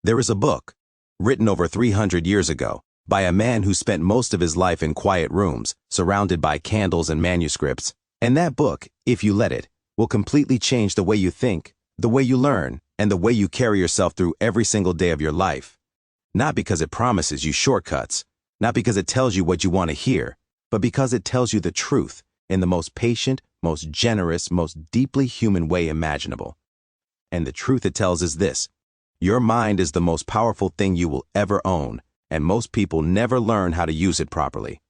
There is a book, written over 300 years ago, by a man who spent most of his life in quiet rooms, surrounded by candles and manuscripts. And that book, if you let it, will completely change the way you think, the way you learn, and the way you carry yourself through every single day of your life. Not because it promises you shortcuts, not because it tells you what you want to hear, but because it tells you the truth in the most patient, most generous, most deeply human way imaginable. And the truth it tells is this: your mind is the most powerful thing you will ever own, and most people never learn how to use it properly.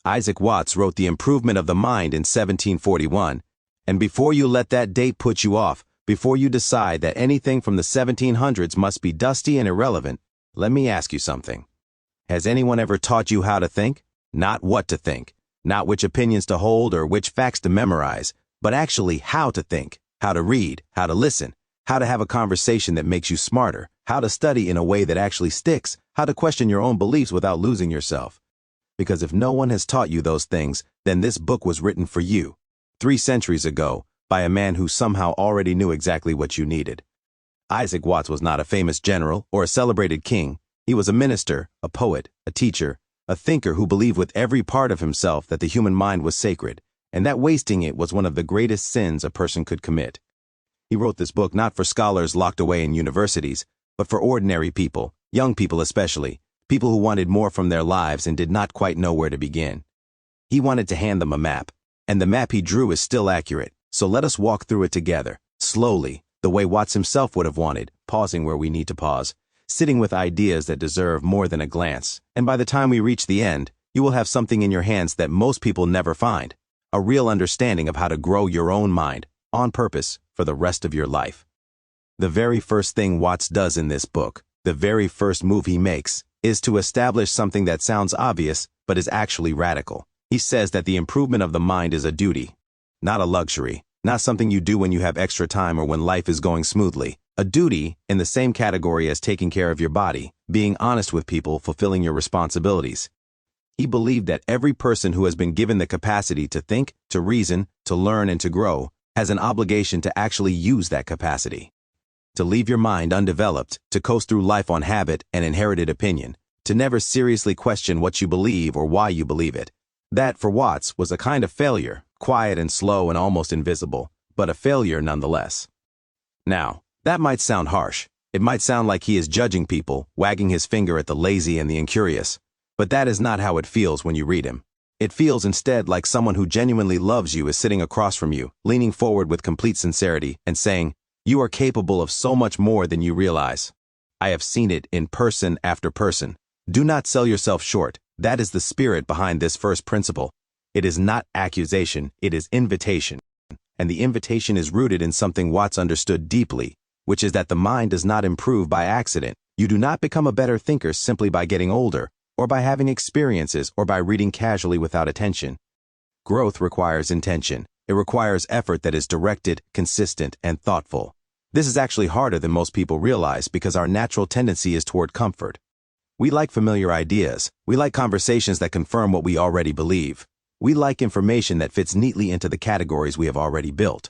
Isaac Watts wrote The Improvement of the Mind in 1741, and before you let that date put you off, before you decide that anything from the 1700s must be dusty and irrelevant, let me ask you something. Has anyone ever taught you how to think? Not what to think, not which opinions to hold or which facts to memorize, but actually how to think, how to read, how to listen, how to have a conversation that makes you smarter, how to study in a way that actually sticks, how to question your own beliefs without losing yourself. Because if no one has taught you those things, then this book was written for you, 3 centuries ago, by a man who somehow already knew exactly what you needed. Isaac Watts was not a famous general or a celebrated king. He was a minister, a poet, a teacher, a thinker who believed with every part of himself that the human mind was sacred, and that wasting it was one of the greatest sins a person could commit. He wrote this book not for scholars locked away in universities, but for ordinary people, young people especially, people who wanted more from their lives and did not quite know where to begin. He wanted to hand them a map, and the map he drew is still accurate, so let us walk through it together, slowly, the way Watts himself would have wanted, pausing where we need to pause, sitting with ideas that deserve more than a glance, and by the time we reach the end, you will have something in your hands that most people never find, a real understanding of how to grow your own mind, on purpose, for the rest of your life. The very first thing Watts does in this book, the very first move he makes, is to establish something that sounds obvious but is actually radical. He says that the improvement of the mind is a duty, not a luxury, not something you do when you have extra time or when life is going smoothly. A duty in the same category as taking care of your body, being honest with people, fulfilling your responsibilities. He believed that every person who has been given the capacity to think, to reason, to learn, and to grow has an obligation to actually use that capacity. To leave your mind undeveloped, to coast through life on habit and inherited opinion, to never seriously question what you believe or why you believe it. That, for Watts, was a kind of failure, quiet and slow and almost invisible, but a failure nonetheless. Now, that might sound harsh. It might sound like he is judging people, wagging his finger at the lazy and the incurious, but that is not how it feels when you read him. It feels instead like someone who genuinely loves you is sitting across from you, leaning forward with complete sincerity and saying, "You are capable of so much more than you realize. I have seen it in person after person. Do not sell yourself short. That is the spirit behind this first principle. It is not accusation, it is invitation. And the invitation is rooted in something Watts understood deeply, which is that the mind does not improve by accident. You do not become a better thinker simply by getting older, or by having experiences, or by reading casually without attention. Growth requires intention. It requires effort that is directed, consistent, and thoughtful. This is actually harder than most people realize because our natural tendency is toward comfort. We like familiar ideas. We like conversations that confirm what we already believe. We like information that fits neatly into the categories we have already built.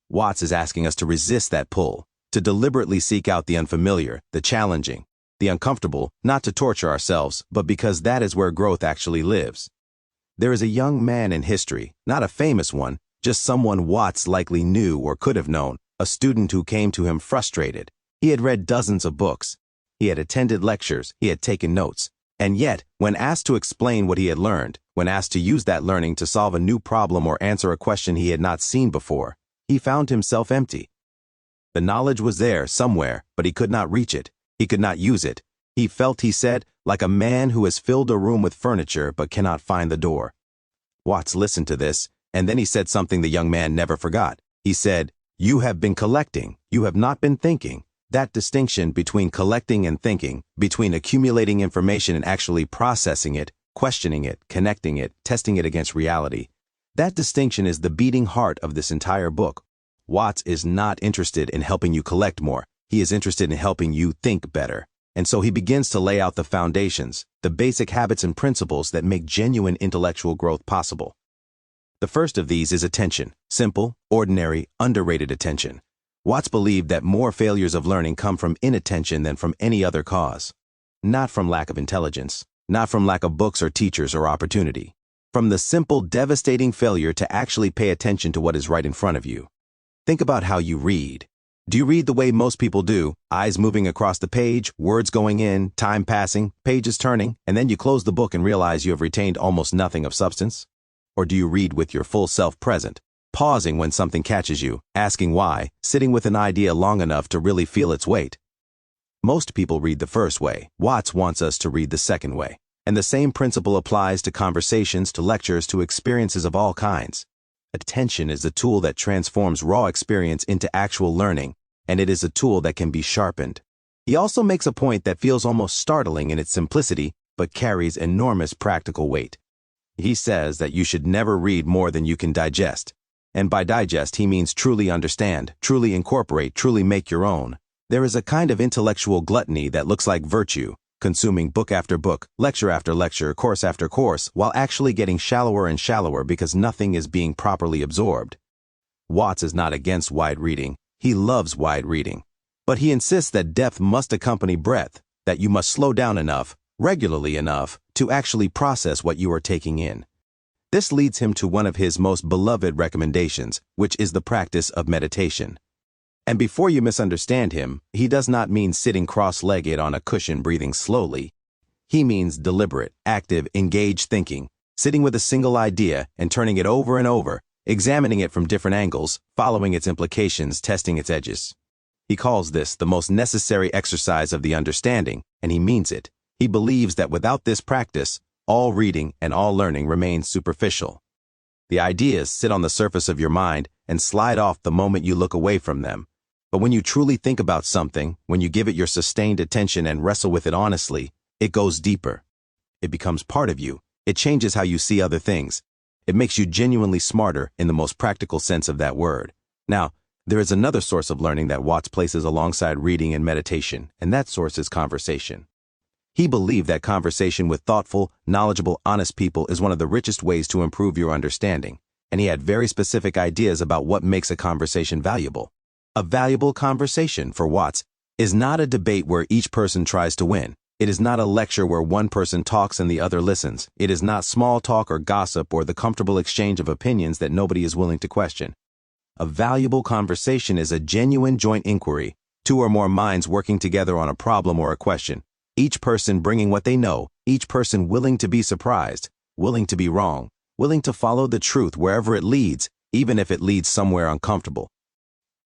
Watts is asking us to resist that pull, to deliberately seek out the unfamiliar, the challenging, the uncomfortable, not to torture ourselves, but because that is where growth actually lives. There is a young man in history, not a famous one, just someone Watts likely knew or could have known, a student who came to him frustrated. He had read dozens of books. He had attended lectures. He had taken notes. And yet, when asked to explain what he had learned, when asked to use that learning to solve a new problem or answer a question he had not seen before, he found himself empty. The knowledge was there somewhere, but he could not reach it. He could not use it. He felt, he said, like a man who has filled a room with furniture but cannot find the door. Watts listened to this, and then he said something the young man never forgot. He said, "You have been collecting. You have not been thinking." That distinction between collecting and thinking, between accumulating information and actually processing it, questioning it, connecting it, testing it against reality, that distinction is the beating heart of this entire book. Watts is not interested in helping you collect more. He is interested in helping you think better. And so he begins to lay out the foundations, the basic habits and principles that make genuine intellectual growth possible. The first of these is attention, simple, ordinary, underrated attention. Watts believed that more failures of learning come from inattention than from any other cause. Not from lack of intelligence, not from lack of books or teachers or opportunity. From the simple, devastating failure to actually pay attention to what is right in front of you. Think about how you read. Do you read the way most people do, eyes moving across the page, words going in, time passing, pages turning, and then you close the book and realize you have retained almost nothing of substance? Or do you read with your full self present, pausing when something catches you, asking why, sitting with an idea long enough to really feel its weight? Most people read the first way. Watts wants us to read the second way. And the same principle applies to conversations, to lectures, to experiences of all kinds. Attention is the tool that transforms raw experience into actual learning, and it is a tool that can be sharpened. He also makes a point that feels almost startling in its simplicity, but carries enormous practical weight. He says that you should never read more than you can digest. And by digest, he means truly understand, truly incorporate, truly make your own. There is a kind of intellectual gluttony that looks like virtue, consuming book after book, lecture after lecture, course after course, while actually getting shallower and shallower because nothing is being properly absorbed. Watts is not against wide reading. He loves wide reading. But he insists that depth must accompany breadth, that you must slow down enough, regularly enough, to actually process what you are taking in. This leads him to one of his most beloved recommendations, which is the practice of meditation. And before you misunderstand him, he does not mean sitting cross-legged on a cushion breathing slowly. He means deliberate, active, engaged thinking, sitting with a single idea and turning it over and over, examining it from different angles, following its implications, testing its edges. He calls this the most necessary exercise of the understanding, and he means it. He believes that without this practice, all reading and all learning remains superficial. The ideas sit on the surface of your mind and slide off the moment you look away from them. But when you truly think about something, when you give it your sustained attention and wrestle with it honestly, it goes deeper. It becomes part of you. It changes how you see other things. It makes you genuinely smarter in the most practical sense of that word. Now, there is another source of learning that Watts places alongside reading and meditation, and that source is conversation. He believed that conversation with thoughtful, knowledgeable, honest people is one of the richest ways to improve your understanding, and he had very specific ideas about what makes a conversation valuable. A valuable conversation, for Watts, is not a debate where each person tries to win. It is not a lecture where one person talks and the other listens. It is not small talk or gossip or the comfortable exchange of opinions that nobody is willing to question. A valuable conversation is a genuine joint inquiry, two or more minds working together on a problem or a question, each person bringing what they know, each person willing to be surprised, willing to be wrong, willing to follow the truth wherever it leads, even if it leads somewhere uncomfortable.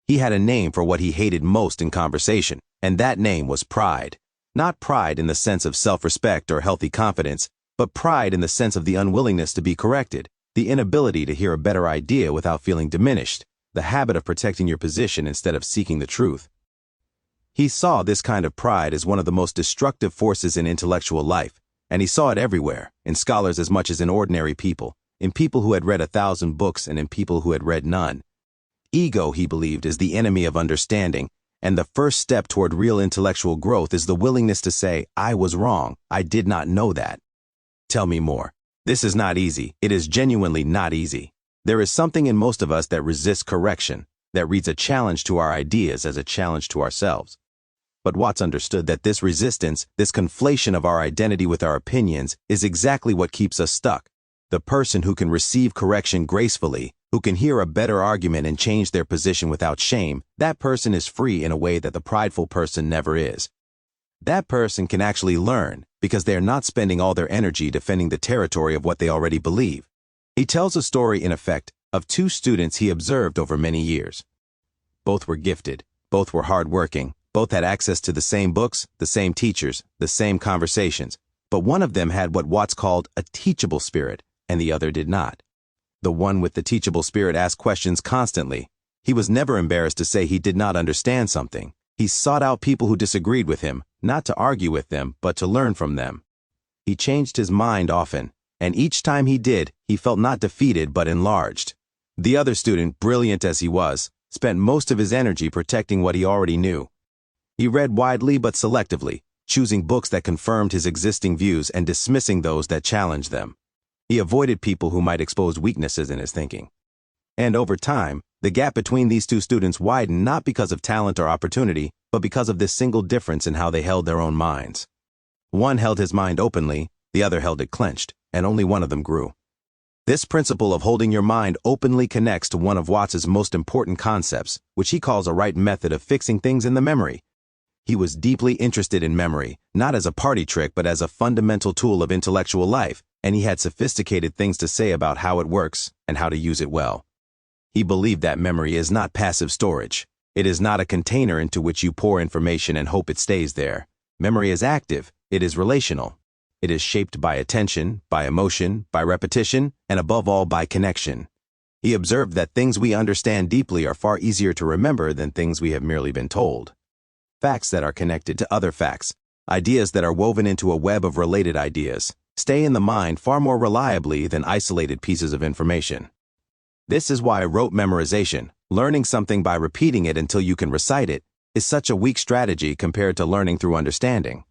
He had a name for what he hated most in conversation, and that name was pride. Not pride in the sense of self-respect or healthy confidence, but pride in the sense of the unwillingness to be corrected, the inability to hear a better idea without feeling diminished, the habit of protecting your position instead of seeking the truth. He saw this kind of pride as one of the most destructive forces in intellectual life, and he saw it everywhere, in scholars as much as in ordinary people, in people who had read 1,000 books and in people who had read none. Ego, he believed, is the enemy of understanding, and the first step toward real intellectual growth is the willingness to say, I was wrong, I did not know that. Tell me more. This is not easy. It is genuinely not easy. There is something in most of us that resists correction, that reads a challenge to our ideas as a challenge to ourselves. But Watts understood that this resistance, this conflation of our identity with our opinions, is exactly what keeps us stuck. The person who can receive correction gracefully, who can hear a better argument and change their position without shame, that person is free in a way that the prideful person never is. That person can actually learn because they are not spending all their energy defending the territory of what they already believe. He tells a story, in effect, of two students he observed over many years. Both were gifted, both were hardworking, both had access to the same books, the same teachers, the same conversations, but one of them had what Watts called a teachable spirit, and the other did not. The one with the teachable spirit asked questions constantly. He was never embarrassed to say he did not understand something. He sought out people who disagreed with him, not to argue with them, but to learn from them. He changed his mind often, and each time he did, he felt not defeated but enlarged. The other student, brilliant as he was, spent most of his energy protecting what he already knew. He read widely but selectively, choosing books that confirmed his existing views and dismissing those that challenged them. He avoided people who might expose weaknesses in his thinking. And over time, the gap between these two students widened not because of talent or opportunity, but because of this single difference in how they held their own minds. One held his mind openly, the other held it clenched, and only one of them grew. This principle of holding your mind openly connects to one of Watts's most important concepts, which he calls a right method of fixing things in the memory. He was deeply interested in memory, not as a party trick but as a fundamental tool of intellectual life, and he had sophisticated things to say about how it works and how to use it well. He believed that memory is not passive storage. It is not a container into which you pour information and hope it stays there. Memory is active. It is relational. It is shaped by attention, by emotion, by repetition, and above all by connection. He observed that things we understand deeply are far easier to remember than things we have merely been told. Facts that are connected to other facts, ideas that are woven into a web of related ideas, stay in the mind far more reliably than isolated pieces of information. This is why rote memorization, learning something by repeating it until you can recite it, is such a weak strategy compared to learning through understanding.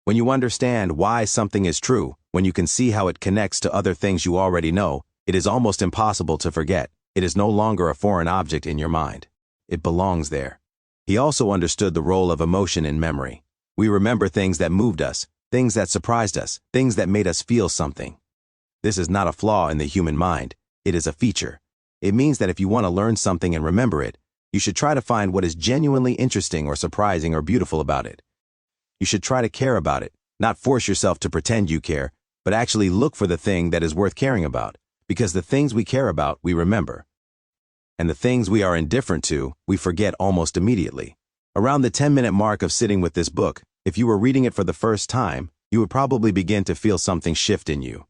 When you understand why something is true, when you can see how it connects to other things you already know, it is almost impossible to forget. It is no longer a foreign object in your mind. It belongs there. He also understood the role of emotion in memory. We remember things that moved us, things that surprised us, things that made us feel something. This is not a flaw in the human mind. It is a feature. It means that if you want to learn something and remember it, you should try to find what is genuinely interesting or surprising or beautiful about it. You should try to care about it, not force yourself to pretend you care, but actually look for the thing that is worth caring about, because the things we care about, we remember. And the things we are indifferent to, we forget almost immediately. Around the 10-minute mark of sitting with this book, if you were reading it for the first time, you would probably begin to feel something shift in you.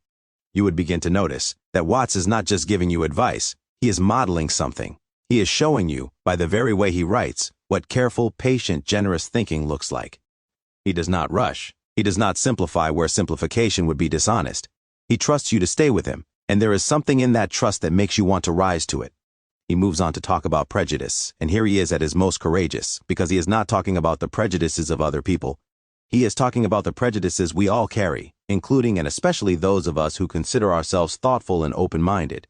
You would begin to notice that Watts is not just giving you advice. He is modeling something. He is showing you, by the very way he writes, what careful, patient, generous thinking looks like. He does not rush. He does not simplify where simplification would be dishonest. He trusts you to stay with him, and there is something in that trust that makes you want to rise to it. He moves on to talk about prejudice, and here he is at his most courageous, because he is not talking about the prejudices of other people. He is talking about the prejudices we all carry, including and especially those of us who consider ourselves thoughtful and open-minded.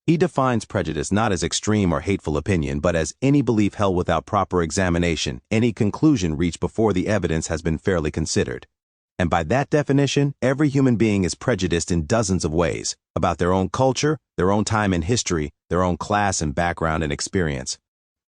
He defines prejudice not as extreme or hateful opinion, but as any belief held without proper examination, any conclusion reached before the evidence has been fairly considered. And by that definition, every human being is prejudiced in dozens of ways, about their own culture, their own time in history, their own class and background and experience.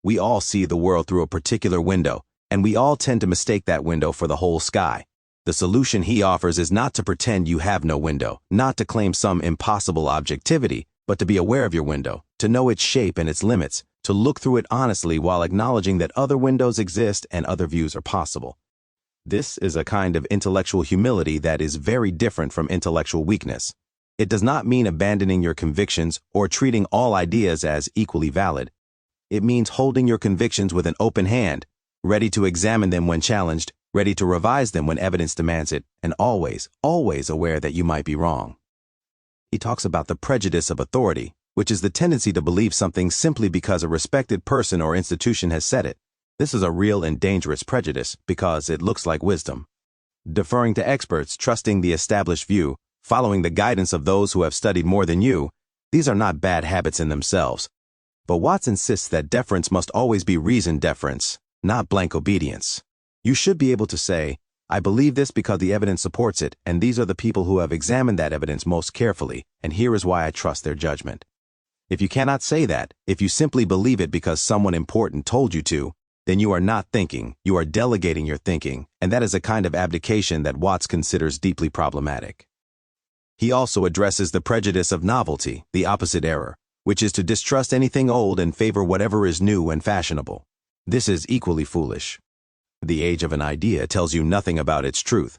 We all see the world through a particular window, and we all tend to mistake that window for the whole sky. The solution he offers is not to pretend you have no window, not to claim some impossible objectivity, but to be aware of your window, to know its shape and its limits, to look through it honestly while acknowledging that other windows exist and other views are possible. This is a kind of intellectual humility that is very different from intellectual weakness. It does not mean abandoning your convictions or treating all ideas as equally valid. It means holding your convictions with an open hand, ready to examine them when challenged, ready to revise them when evidence demands it, and always, always aware that you might be wrong. He talks about the prejudice of authority, which is the tendency to believe something simply because a respected person or institution has said it. This is a real and dangerous prejudice because it looks like wisdom. Deferring to experts, trusting the established view, following the guidance of those who have studied more than you, these are not bad habits in themselves. But Watts insists that deference must always be reasoned deference, not blank obedience. You should be able to say, I believe this because the evidence supports it, and these are the people who have examined that evidence most carefully, and here is why I trust their judgment. If you cannot say that, if you simply believe it because someone important told you to, then you are not thinking, you are delegating your thinking, and that is a kind of abdication that Watts considers deeply problematic. He also addresses the prejudice of novelty, the opposite error, which is to distrust anything old and favor whatever is new and fashionable. This is equally foolish. The age of an idea tells you nothing about its truth.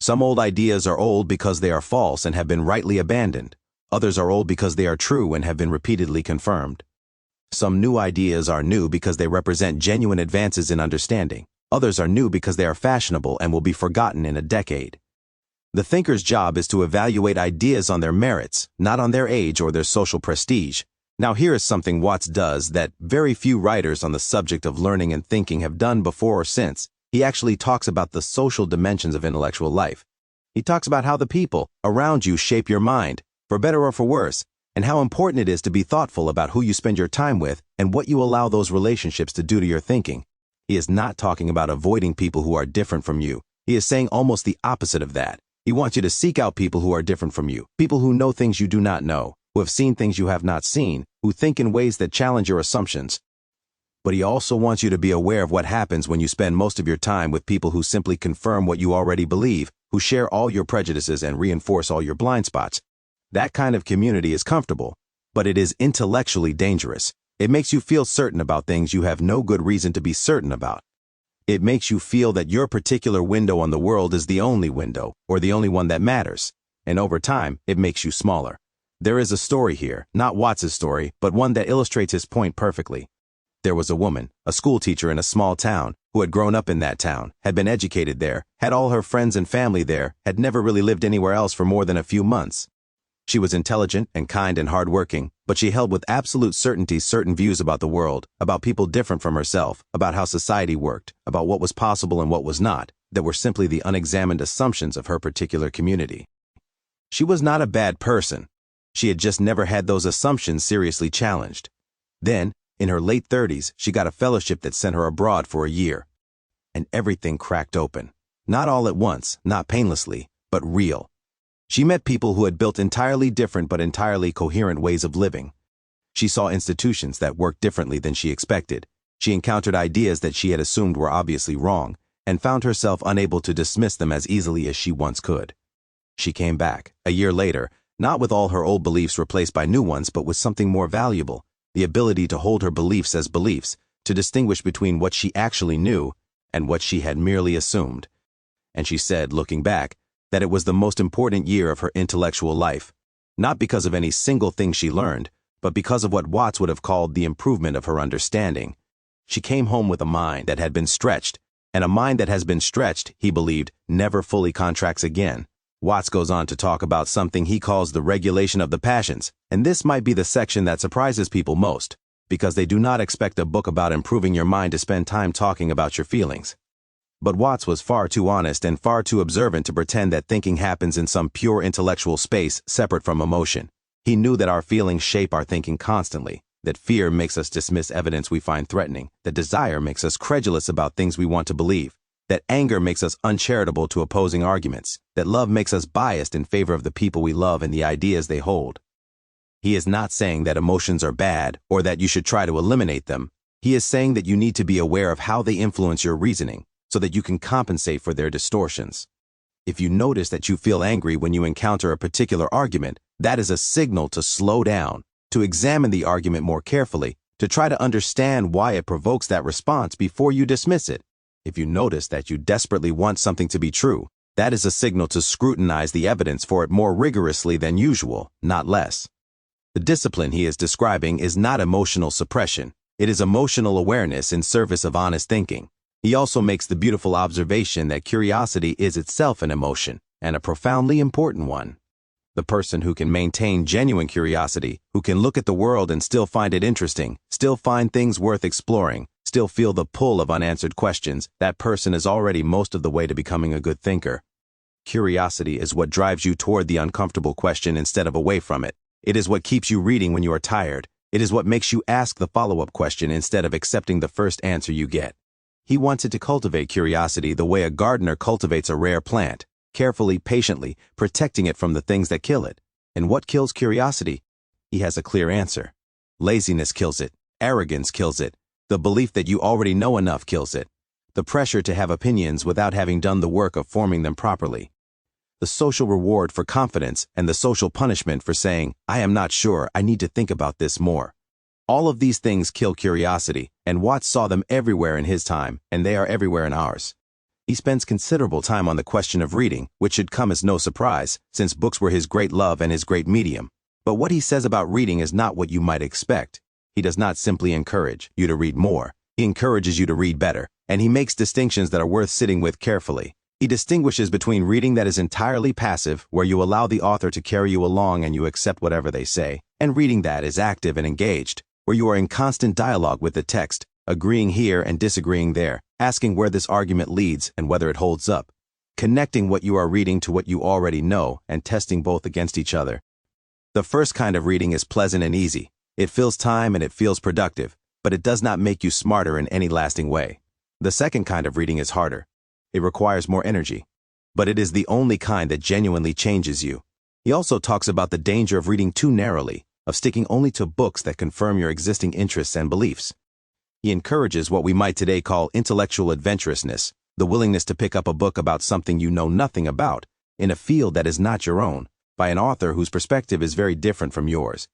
Some old ideas are old because they are false and have been rightly abandoned. Others are old because they are true and have been repeatedly confirmed. Some new ideas are new because they represent genuine advances in understanding. Others are new because they are fashionable and will be forgotten in a decade. The thinker's job is to evaluate ideas on their merits, not on their age or their social prestige. Now here is something Watts does that very few writers on the subject of learning and thinking have done before or since. He actually talks about the social dimensions of intellectual life. He talks about how the people around you shape your mind, for better or for worse, and how important it is to be thoughtful about who you spend your time with and what you allow those relationships to do to your thinking. He is not talking about avoiding people who are different from you. He is saying almost the opposite of that. He wants you to seek out people who are different from you, people who know things you do not know, who have seen things you have not seen, who think in ways that challenge your assumptions. But he also wants you to be aware of what happens when you spend most of your time with people who simply confirm what you already believe, who share all your prejudices and reinforce all your blind spots. That kind of community is comfortable, but it is intellectually dangerous. It makes you feel certain about things you have no good reason to be certain about. It makes you feel that your particular window on the world is the only window, or the only one that matters. And over time, it makes you smaller. There is a story here, not Watts' story, but one that illustrates his point perfectly. There was a woman, a school teacher in a small town, who had grown up in that town, had been educated there, had all her friends and family there, had never really lived anywhere else for more than a few months. She was intelligent and kind and hardworking, but she held with absolute certainty certain views about the world, about people different from herself, about how society worked, about what was possible and what was not, that were simply the unexamined assumptions of her particular community. She was not a bad person. She had just never had those assumptions seriously challenged. Then, in her late 30s, she got a fellowship that sent her abroad for a year. And everything cracked open. Not all at once, not painlessly, but real. She met people who had built entirely different but entirely coherent ways of living. She saw institutions that worked differently than she expected. She encountered ideas that she had assumed were obviously wrong, and found herself unable to dismiss them as easily as she once could. She came back, a year later, not with all her old beliefs replaced by new ones, but with something more valuable, the ability to hold her beliefs as beliefs, to distinguish between what she actually knew and what she had merely assumed. And she said, looking back, that it was the most important year of her intellectual life, not because of any single thing she learned, but because of what Watts would have called the improvement of her understanding. She came home with a mind that had been stretched, and a mind that has been stretched, he believed, never fully contracts again. Watts goes on to talk about something he calls the regulation of the passions, and this might be the section that surprises people most, because they do not expect a book about improving your mind to spend time talking about your feelings. But Watts was far too honest and far too observant to pretend that thinking happens in some pure intellectual space separate from emotion. He knew that our feelings shape our thinking constantly, that fear makes us dismiss evidence we find threatening, that desire makes us credulous about things we want to believe, that anger makes us uncharitable to opposing arguments, that love makes us biased in favor of the people we love and the ideas they hold. He is not saying that emotions are bad or that you should try to eliminate them. He is saying that you need to be aware of how they influence your reasoning, so that you can compensate for their distortions. If you notice that you feel angry when you encounter a particular argument, that is a signal to slow down, to examine the argument more carefully, to try to understand why it provokes that response before you dismiss it. If you notice that you desperately want something to be true, that is a signal to scrutinize the evidence for it more rigorously than usual, not less. The discipline he is describing is not emotional suppression. It is emotional awareness in service of honest thinking. He also makes the beautiful observation that curiosity is itself an emotion, and a profoundly important one. The person who can maintain genuine curiosity, who can look at the world and still find it interesting, still find things worth exploring, still feel the pull of unanswered questions, that person is already most of the way to becoming a good thinker. Curiosity is what drives you toward the uncomfortable question instead of away from it. It is what keeps you reading when you are tired. It is what makes you ask the follow-up question instead of accepting the first answer you get. He wanted to cultivate curiosity the way a gardener cultivates a rare plant, carefully, patiently, protecting it from the things that kill it. And what kills curiosity? He has a clear answer. Laziness kills it. Arrogance kills it. The belief that you already know enough kills it. The pressure to have opinions without having done the work of forming them properly. The social reward for confidence and the social punishment for saying, I am not sure, I need to think about this more. All of these things kill curiosity, and Watts saw them everywhere in his time, and they are everywhere in ours. He spends considerable time on the question of reading, which should come as no surprise, since books were his great love and his great medium. But what he says about reading is not what you might expect. He does not simply encourage you to read more. He encourages you to read better, and he makes distinctions that are worth sitting with carefully. He distinguishes between reading that is entirely passive, where you allow the author to carry you along and you accept whatever they say, and reading that is active and engaged, where you are in constant dialogue with the text, agreeing here and disagreeing there, asking where this argument leads and whether it holds up, connecting what you are reading to what you already know and testing both against each other. The first kind of reading is pleasant and easy. It fills time and it feels productive, but it does not make you smarter in any lasting way. The second kind of reading is harder. It requires more energy, but it is the only kind that genuinely changes you. He also talks about the danger of reading too narrowly, of sticking only to books that confirm your existing interests and beliefs. He encourages what we might today call intellectual adventurousness, the willingness to pick up a book about something you know nothing about, in a field that is not your own, by an author whose perspective is very different from yours.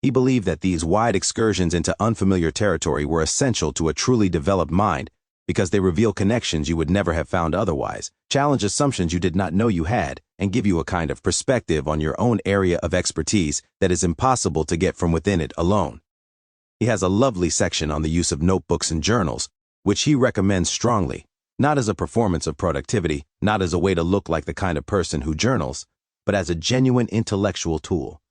He believed that these wide excursions into unfamiliar territory were essential to a truly developed mind because they reveal connections you would never have found otherwise, challenge assumptions you did not know you had, and give you a kind of perspective on your own area of expertise that is impossible to get from within it alone. He has a lovely section on the use of notebooks and journals, which he recommends strongly, not as a performance of productivity, not as a way to look like the kind of person who journals, but as a genuine intellectual tool.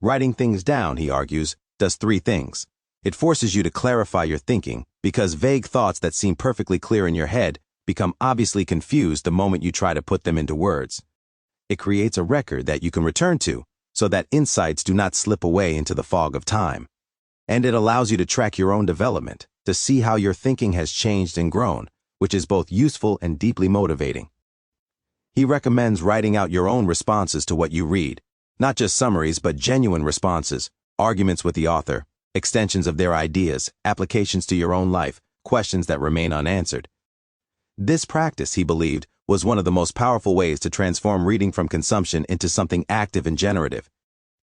Writing things down, he argues, does three things. It forces you to clarify your thinking, because vague thoughts that seem perfectly clear in your head become obviously confused the moment you try to put them into words. It creates a record that you can return to, so that insights do not slip away into the fog of time. And it allows you to track your own development, to see how your thinking has changed and grown, which is both useful and deeply motivating. He recommends writing out your own responses to what you read, not just summaries but genuine responses, arguments with the author, extensions of their ideas, applications to your own life, questions that remain unanswered. This practice, he believed, was one of the most powerful ways to transform reading from consumption into something active and generative.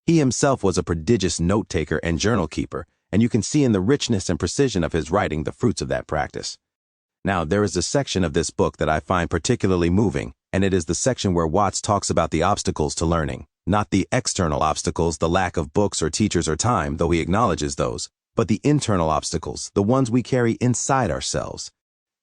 He himself was a prodigious note-taker and journal keeper, and you can see in the richness and precision of his writing the fruits of that practice. Now, there is a section of this book that I find particularly moving, and it is the section where Watts talks about the obstacles to learning. Not the external obstacles, the lack of books or teachers or time, though he acknowledges those, but the internal obstacles, the ones we carry inside ourselves.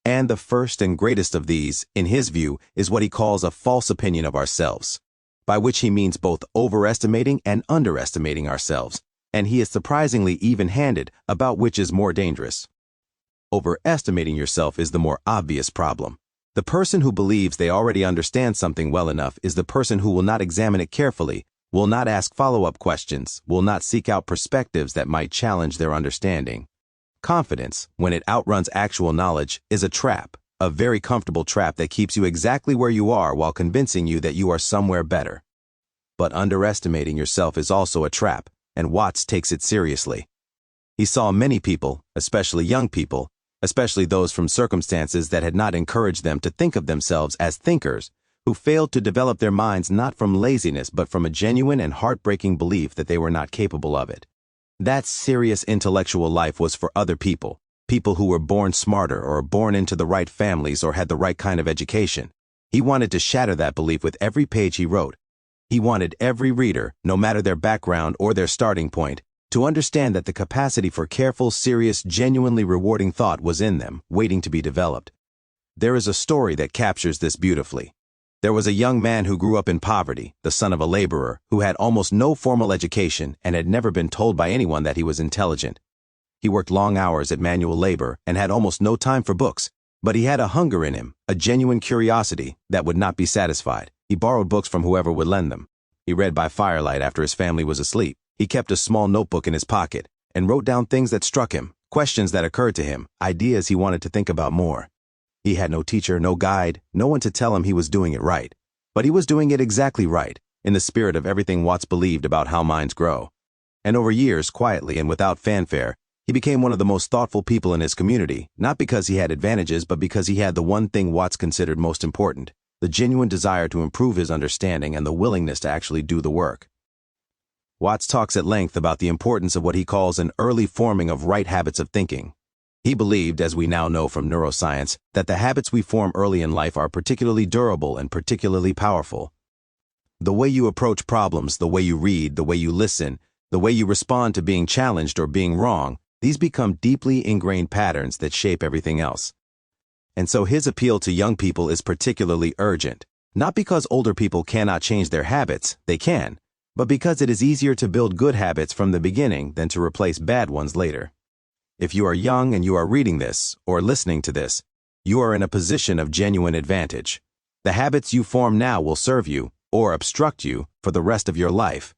And the first and greatest of these, in his view, is what he calls a false opinion of ourselves, by which he means both overestimating and underestimating ourselves, and he is surprisingly even-handed about which is more dangerous. Overestimating yourself is the more obvious problem. The person who believes they already understand something well enough is the person who will not examine it carefully, will not ask follow-up questions, will not seek out perspectives that might challenge their understanding. Confidence, when it outruns actual knowledge, is a trap, a very comfortable trap that keeps you exactly where you are while convincing you that you are somewhere better. But underestimating yourself is also a trap, and Watts takes it seriously. He saw many people, especially young people, especially those from circumstances that had not encouraged them to think of themselves as thinkers, who failed to develop their minds not from laziness but from a genuine and heartbreaking belief that they were not capable of it. That serious intellectual life was for other people, people who were born smarter or born into the right families or had the right kind of education. He wanted to shatter that belief with every page he wrote. He wanted every reader, no matter their background or their starting point, to understand that the capacity for careful, serious, genuinely rewarding thought was in them, waiting to be developed. There is a story that captures this beautifully. There was a young man who grew up in poverty, the son of a laborer, who had almost no formal education and had never been told by anyone that he was intelligent. He worked long hours at manual labor and had almost no time for books, but he had a hunger in him, a genuine curiosity that would not be satisfied. He borrowed books from whoever would lend them. He read by firelight after his family was asleep. He kept a small notebook in his pocket and wrote down things that struck him, questions that occurred to him, ideas he wanted to think about more. He had no teacher, no guide, no one to tell him he was doing it right. But he was doing it exactly right, in the spirit of everything Watts believed about how minds grow. And over years, quietly and without fanfare, he became one of the most thoughtful people in his community, not because he had advantages, but because he had the one thing Watts considered most important, the genuine desire to improve his understanding and the willingness to actually do the work. Watts talks at length about the importance of what he calls an early forming of right habits of thinking. He believed, as we now know from neuroscience, that the habits we form early in life are particularly durable and particularly powerful. The way you approach problems, the way you read, the way you listen, the way you respond to being challenged or being wrong, these become deeply ingrained patterns that shape everything else. And so his appeal to young people is particularly urgent, not because older people cannot change their habits, they can, but because it is easier to build good habits from the beginning than to replace bad ones later. If you are young and you are reading this, or listening to this, you are in a position of genuine advantage. The habits you form now will serve you, or obstruct you, for the rest of your life.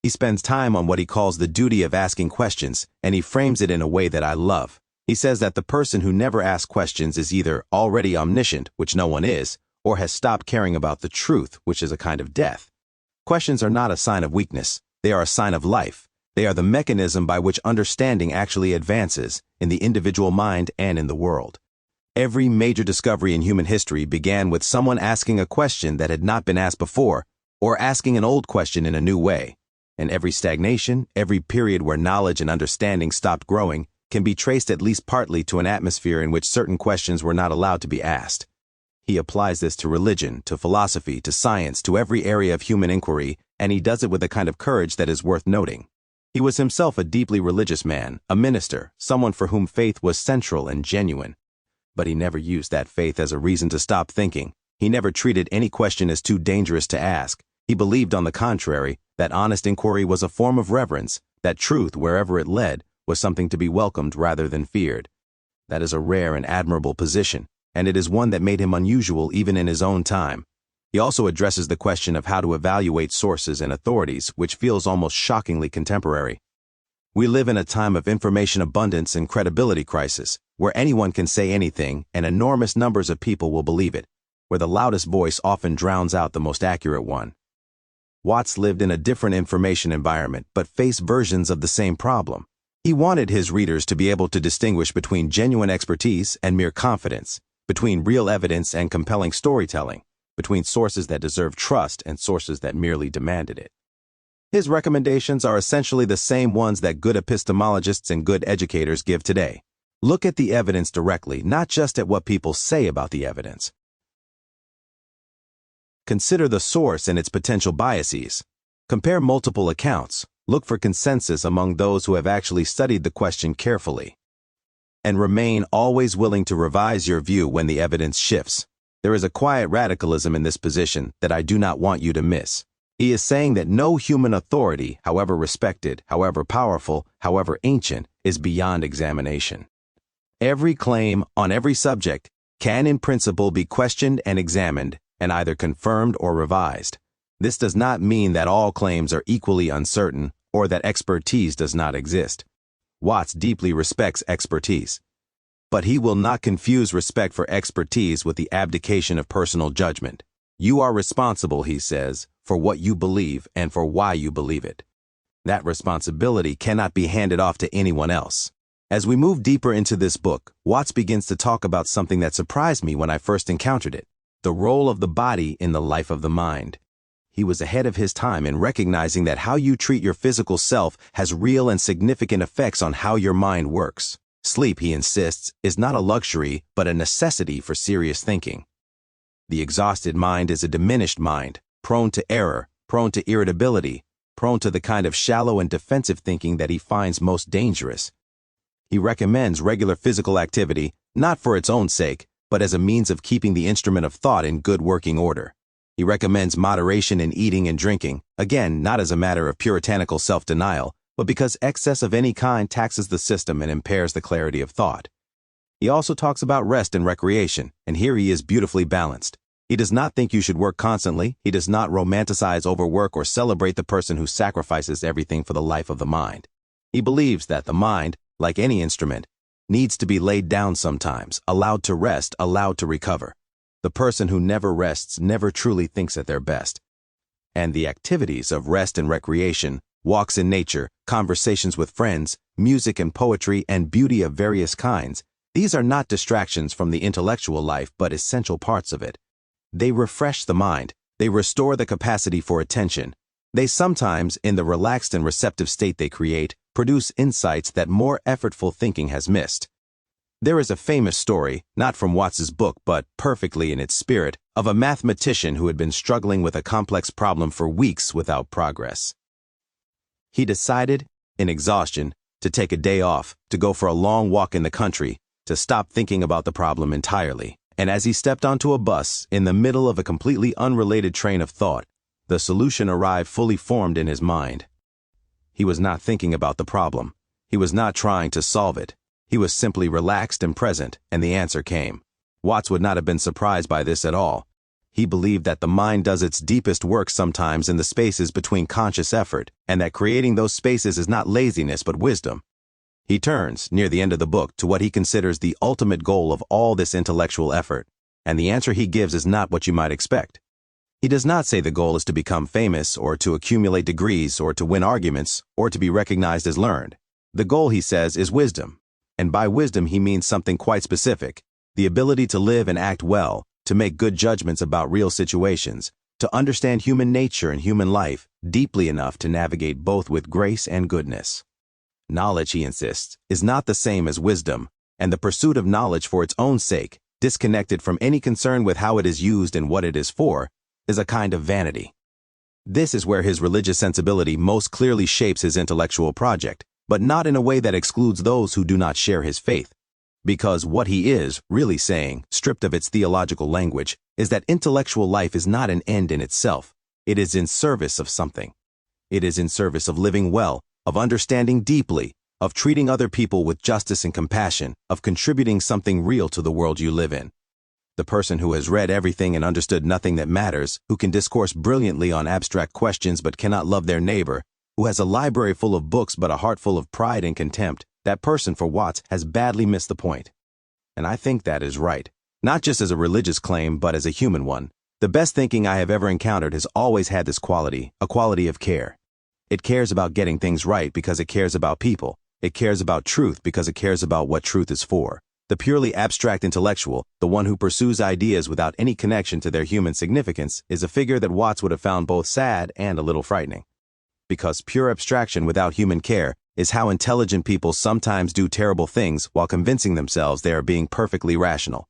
He spends time on what he calls the duty of asking questions, and he frames it in a way that I love. He says that the person who never asks questions is either already omniscient, which no one is, or has stopped caring about the truth, which is a kind of death. Questions are not a sign of weakness. They are a sign of life. They are the mechanism by which understanding actually advances in the individual mind and in the world. Every major discovery in human history began with someone asking a question that had not been asked before, or asking an old question in a new way. And every stagnation, every period where knowledge and understanding stopped growing, can be traced at least partly to an atmosphere in which certain questions were not allowed to be asked. He applies this to religion, to philosophy, to science, to every area of human inquiry, and he does it with a kind of courage that is worth noting. He was himself a deeply religious man, a minister, someone for whom faith was central and genuine. But he never used that faith as a reason to stop thinking. He never treated any question as too dangerous to ask. He believed, on the contrary, that honest inquiry was a form of reverence, that truth, wherever it led, was something to be welcomed rather than feared. That is a rare and admirable position, and it is one that made him unusual even in his own time. He also addresses the question of how to evaluate sources and authorities, which feels almost shockingly contemporary. We live in a time of information abundance and credibility crisis, where anyone can say anything and enormous numbers of people will believe it, where the loudest voice often drowns out the most accurate one. Watts lived in a different information environment, but faced versions of the same problem. He wanted his readers to be able to distinguish between genuine expertise and mere confidence, between real evidence and compelling storytelling, between sources that deserve trust and sources that merely demanded it. His recommendations are essentially the same ones that good epistemologists and good educators give today. Look at the evidence directly, not just at what people say about the evidence. Consider the source and its potential biases. Compare multiple accounts. Look for consensus among those who have actually studied the question carefully. And remain always willing to revise your view when the evidence shifts. There is a quiet radicalism in this position that I do not want you to miss. He is saying that no human authority, however respected, however powerful, however ancient, is beyond examination. Every claim on every subject can in principle be questioned and examined, and either confirmed or revised. This does not mean that all claims are equally uncertain or that expertise does not exist. Watts deeply respects expertise. But he will not confuse respect for expertise with the abdication of personal judgment. You are responsible, he says, for what you believe and for why you believe it. That responsibility cannot be handed off to anyone else. As we move deeper into this book, Watts begins to talk about something that surprised me when I first encountered it: the role of the body in the life of the mind. He was ahead of his time in recognizing that how you treat your physical self has real and significant effects on how your mind works. Sleep, he insists, is not a luxury, but a necessity for serious thinking. The exhausted mind is a diminished mind, prone to error, prone to irritability, prone to the kind of shallow and defensive thinking that he finds most dangerous. He recommends regular physical activity, not for its own sake, but as a means of keeping the instrument of thought in good working order. He recommends moderation in eating and drinking, again, not as a matter of puritanical self-denial, but because excess of any kind taxes the system and impairs the clarity of thought. He also talks about rest and recreation, and here he is beautifully balanced. He does not think you should work constantly. He does not romanticize overwork or celebrate the person who sacrifices everything for the life of the mind. He believes that the mind, like any instrument, needs to be laid down sometimes, allowed to rest, allowed to recover. The person who never rests never truly thinks at their best. And the activities of rest and recreation, walks in nature, conversations with friends, music and poetry, and beauty of various kinds, these are not distractions from the intellectual life but essential parts of it. They refresh the mind. They restore the capacity for attention. They sometimes, in the relaxed and receptive state they create, produce insights that more effortful thinking has missed. There is a famous story, not from Watts's book but perfectly in its spirit, of a mathematician who had been struggling with a complex problem for weeks without progress. He decided, in exhaustion, to take a day off, to go for a long walk in the country, to stop thinking about the problem entirely. And as he stepped onto a bus, in the middle of a completely unrelated train of thought, the solution arrived fully formed in his mind. He was not thinking about the problem. He was not trying to solve it. He was simply relaxed and present, and the answer came. Watts would not have been surprised by this at all. He believed that the mind does its deepest work sometimes in the spaces between conscious effort, and that creating those spaces is not laziness but wisdom. He turns, near the end of the book, to what he considers the ultimate goal of all this intellectual effort, and the answer he gives is not what you might expect. He does not say the goal is to become famous, or to accumulate degrees, or to win arguments, or to be recognized as learned. The goal, he says, is wisdom, and by wisdom he means something quite specific: the ability to live and act well, to make good judgments about real situations, to understand human nature and human life deeply enough to navigate both with grace and goodness. Knowledge, he insists, is not the same as wisdom, and the pursuit of knowledge for its own sake, disconnected from any concern with how it is used and what it is for, is a kind of vanity. This is where his religious sensibility most clearly shapes his intellectual project, but not in a way that excludes those who do not share his faith. Because what he is really saying, stripped of its theological language, is that intellectual life is not an end in itself. It is in service of something. It is in service of living well, of understanding deeply, of treating other people with justice and compassion, of contributing something real to the world you live in. The person who has read everything and understood nothing that matters, who can discourse brilliantly on abstract questions but cannot love their neighbor, who has a library full of books but a heart full of pride and contempt, that person, for Watts, has badly missed the point. And I think that is right, not just as a religious claim but as a human one. The best thinking I have ever encountered has always had this quality, a quality of care. It cares about getting things right because it cares about people. It cares about truth because it cares about what truth is for. The purely abstract intellectual, the one who pursues ideas without any connection to their human significance, is a figure that Watts would have found both sad and a little frightening. Because pure abstraction without human care is how intelligent people sometimes do terrible things while convincing themselves they are being perfectly rational.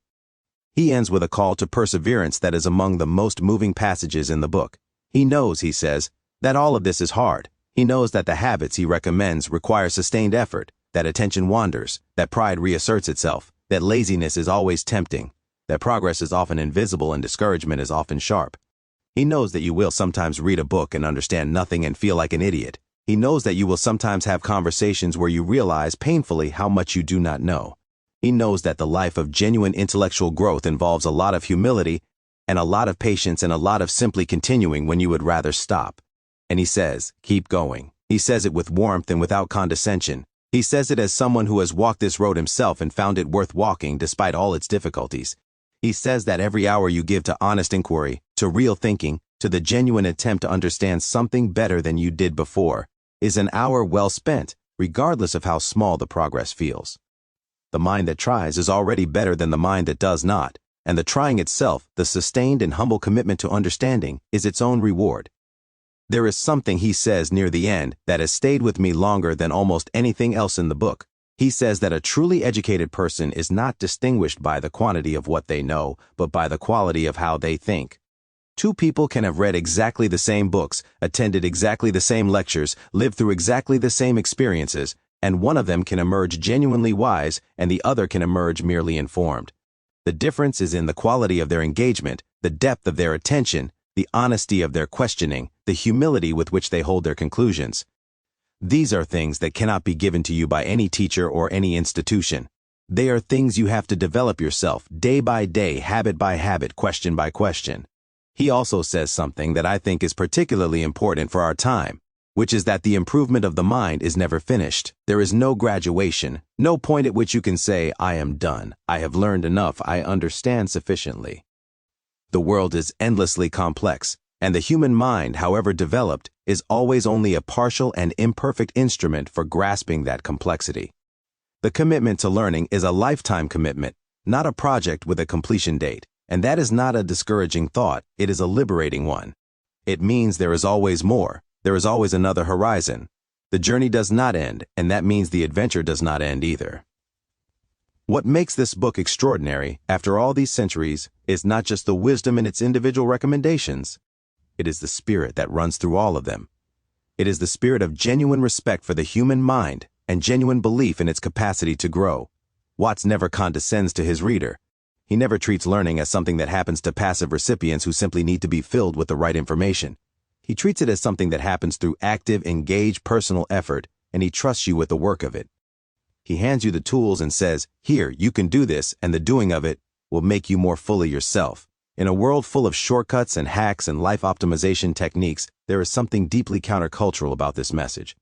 He ends with a call to perseverance that is among the most moving passages in the book. He knows, he says, that all of this is hard. He knows that the habits he recommends require sustained effort, that attention wanders, that pride reasserts itself, that laziness is always tempting, that progress is often invisible and discouragement is often sharp. He knows that you will sometimes read a book and understand nothing and feel like an idiot. He knows that you will sometimes have conversations where you realize painfully how much you do not know. He knows that the life of genuine intellectual growth involves a lot of humility and a lot of patience and a lot of simply continuing when you would rather stop. And he says, keep going. He says it with warmth and without condescension. He says it as someone who has walked this road himself and found it worth walking despite all its difficulties. He says that every hour you give to honest inquiry, to real thinking, to the genuine attempt to understand something better than you did before, is an hour well spent, regardless of how small the progress feels. The mind that tries is already better than the mind that does not, and the trying itself, the sustained and humble commitment to understanding, is its own reward. There is something he says near the end that has stayed with me longer than almost anything else in the book. He says that a truly educated person is not distinguished by the quantity of what they know, but by the quality of how they think. Two people can have read exactly the same books, attended exactly the same lectures, lived through exactly the same experiences, and one of them can emerge genuinely wise and the other can emerge merely informed. The difference is in the quality of their engagement, the depth of their attention, the honesty of their questioning, the humility with which they hold their conclusions. These are things that cannot be given to you by any teacher or any institution. They are things you have to develop yourself, day by day, habit by habit, question by question. He also says something that I think is particularly important for our time, which is that the improvement of the mind is never finished. There is no graduation, no point at which you can say, I am done, I have learned enough, I understand sufficiently. The world is endlessly complex, and the human mind, however developed, is always only a partial and imperfect instrument for grasping that complexity. The commitment to learning is a lifetime commitment, not a project with a completion date, and that is not a discouraging thought, it is a liberating one. It means there is always more, there is always another horizon. The journey does not end, and that means the adventure does not end either. What makes this book extraordinary, after all these centuries, is not just the wisdom in its individual recommendations. It is the spirit that runs through all of them. It is the spirit of genuine respect for the human mind and genuine belief in its capacity to grow. Watts never condescends to his reader. He never treats learning as something that happens to passive recipients who simply need to be filled with the right information. He treats it as something that happens through active, engaged personal effort, and he trusts you with the work of it. He hands you the tools and says, here, you can do this, and the doing of it will make you more fully yourself. In a world full of shortcuts and hacks and life optimization techniques, there is something deeply countercultural about this message.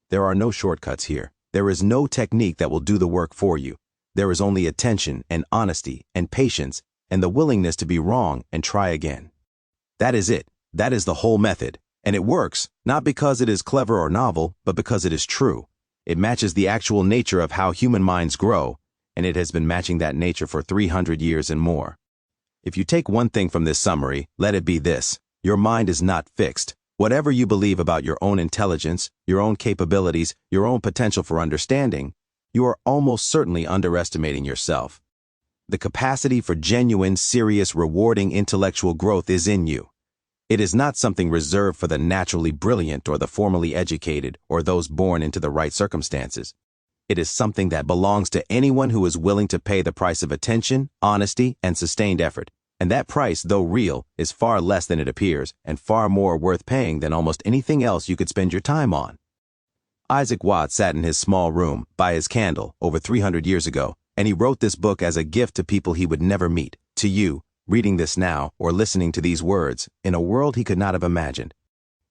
There are no shortcuts here. There is no technique that will do the work for you. There is only attention and honesty and patience and the willingness to be wrong and try again. That is it. That is the whole method. And it works, not because it is clever or novel, but because it is true. It matches the actual nature of how human minds grow, and it has been matching that nature for 300 years and more. If you take one thing from this summary, let it be this: your mind is not fixed. Whatever you believe about your own intelligence, your own capabilities, your own potential for understanding, you are almost certainly underestimating yourself. The capacity for genuine, serious, rewarding intellectual growth is in you. It is not something reserved for the naturally brilliant or the formally educated or those born into the right circumstances. It is something that belongs to anyone who is willing to pay the price of attention, honesty, and sustained effort. And that price, though real, is far less than it appears and far more worth paying than almost anything else you could spend your time on. Isaac Watts sat in his small room by his candle over 300 years ago, and he wrote this book as a gift to people he would never meet, to you, reading this now or listening to these words, in a world he could not have imagined.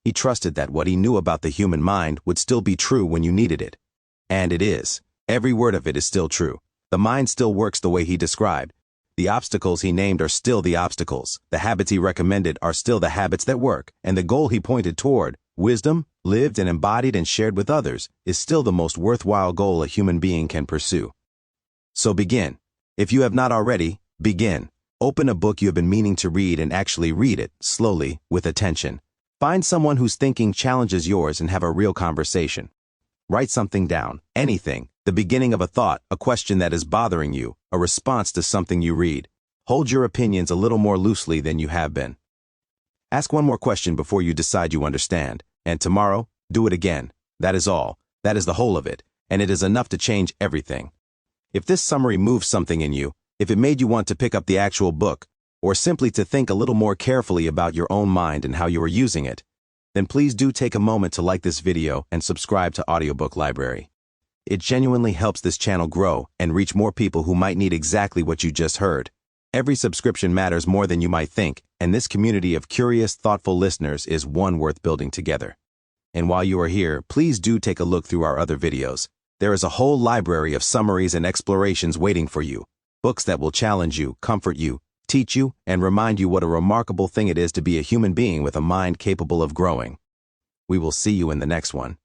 He trusted that what he knew about the human mind would still be true when you needed it. And it is. Every word of it is still true. The mind still works the way he described. The obstacles he named are still the obstacles. The habits he recommended are still the habits that work. And the goal he pointed toward, wisdom, lived and embodied and shared with others, is still the most worthwhile goal a human being can pursue. So begin. If you have not already, begin. Open a book you have been meaning to read and actually read it, slowly, with attention. Find someone whose thinking challenges yours and have a real conversation. Write something down, anything, the beginning of a thought, a question that is bothering you, a response to something you read. Hold your opinions a little more loosely than you have been. Ask one more question before you decide you understand, and tomorrow, do it again. That is all. That is the whole of it, and it is enough to change everything. If this summary moves something in you, if it made you want to pick up the actual book, or simply to think a little more carefully about your own mind and how you are using it, then please do take a moment to like this video and subscribe to Audiobook Library. It genuinely helps this channel grow and reach more people who might need exactly what you just heard. Every subscription matters more than you might think, and this community of curious, thoughtful listeners is one worth building together. And while you are here, please do take a look through our other videos. There is a whole library of summaries and explorations waiting for you. Books that will challenge you, comfort you, teach you, and remind you what a remarkable thing it is to be a human being with a mind capable of growing. We will see you in the next one.